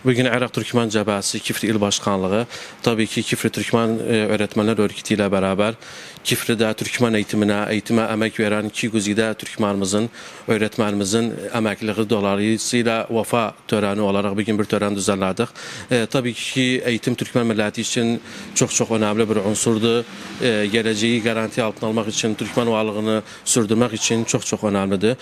Bugün Irak Türkmen Cəbhəsi Kifli İl Başkanlığı tabii ki Kifli Türkmen Öğretmenler Örgütü ile beraber Kifli'de Türkmen eğitime emek veren iki güzide Türkmenimizin, öğretmenimizin emekliği dolayısıyla vefa töreni olarak bugün bir tören düzenledik. Tabii ki eğitim Türkmen milleti için çok önemli bir unsurdu. Geleceği garanti altına almak için, Türkmen varlığını sürdürmek için çok önemlidir.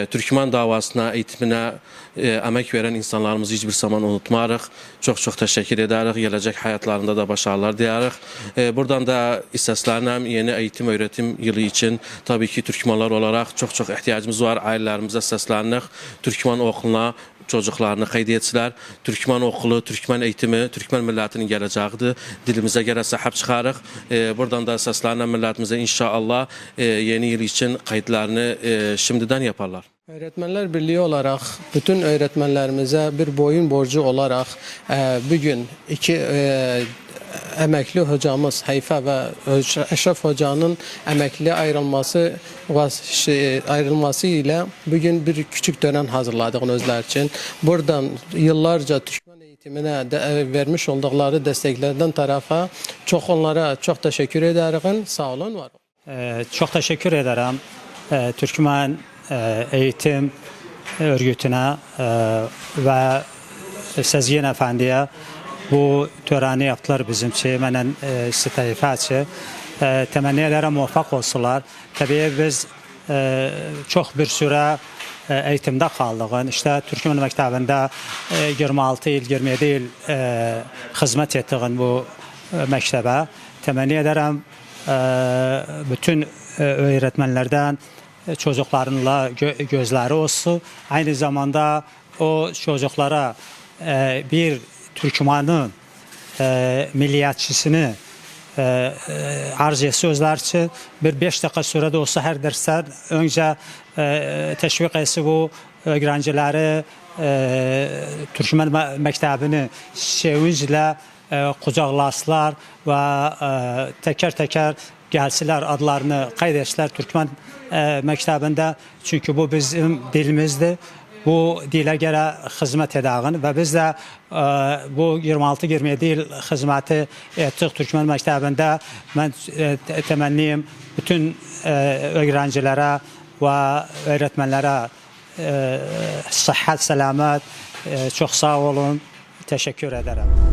Türkmen davasına, eğitimine emek veren insanlarımızı hiçbir zaman unutmarıq. Çok teşekkür ederiz. Gelecek hayatlarında da başarılar dileriz. Buradan da istəslərlə yeni eğitim öğretim yılı için tabii ki Türkmenler olarak çok ihtiyacımız var. Ailelerimize səslənir. Türkmen okuluna çocuklarını qeyd Türkmen okulu, Türkmen eğitimi, Türkmen milletinin geleceğidir. Dilimize göre sahip çıkarıq. Buradan da səslənən milletimize inşallah yeni yıl için kayıtlarını şimdiden yaparlar. Öğretmenler Birliği olarak bütün öğretmenlerimize bir boyun borcu olarak bugün iki emekli hocamız Heyfe ve Eşref Hoca'nın emekli ayrılması ile bugün bir küçük tören hazırladık özler için. Buradan yıllarca Türkmen eğitimine vermiş oldukları desteklerden tarafa onlara çok teşekkür ederim. Sağ olun, var olun. Çok teşekkür ederim. Türkmen eğitim örgütüne ve Sezgin Efendi'ye bu töreni yaptılar bizim için. Məndən istifa için. Temennilərə muvaffaq olsunlar. Tabii biz çok bir süre eğitimde kaldığın, işte Türkmen məktəbində 26 il, 27 il hizmet ettiğin bu məktəbə temenni ederim bütün öğretmenlerden çocuklarınla gözleri olsun. Aynı zamanda o çocuklara bir Türkmen'in milliyetçisini arz etsin özler için bir 5 dakika sürede olsa her dersten önce teşvik etsin bu öğrencileri Türkmen məktəbini sevinclə kucaklasılar ve teker gəlsilər, adlarını qaydetsilər Türkmen məktəbində. Çünkü bu bizim dilimizdir. Bu dilə görə xidmət edəğin və biz də bu 26-27 il xidməti etdik Türkmen məktəbində. Mən təmənniyim bütün öğrencilərə və öğretmenlərə sıhhat, səlamət, çox sağ olun, təşəkkür ederim.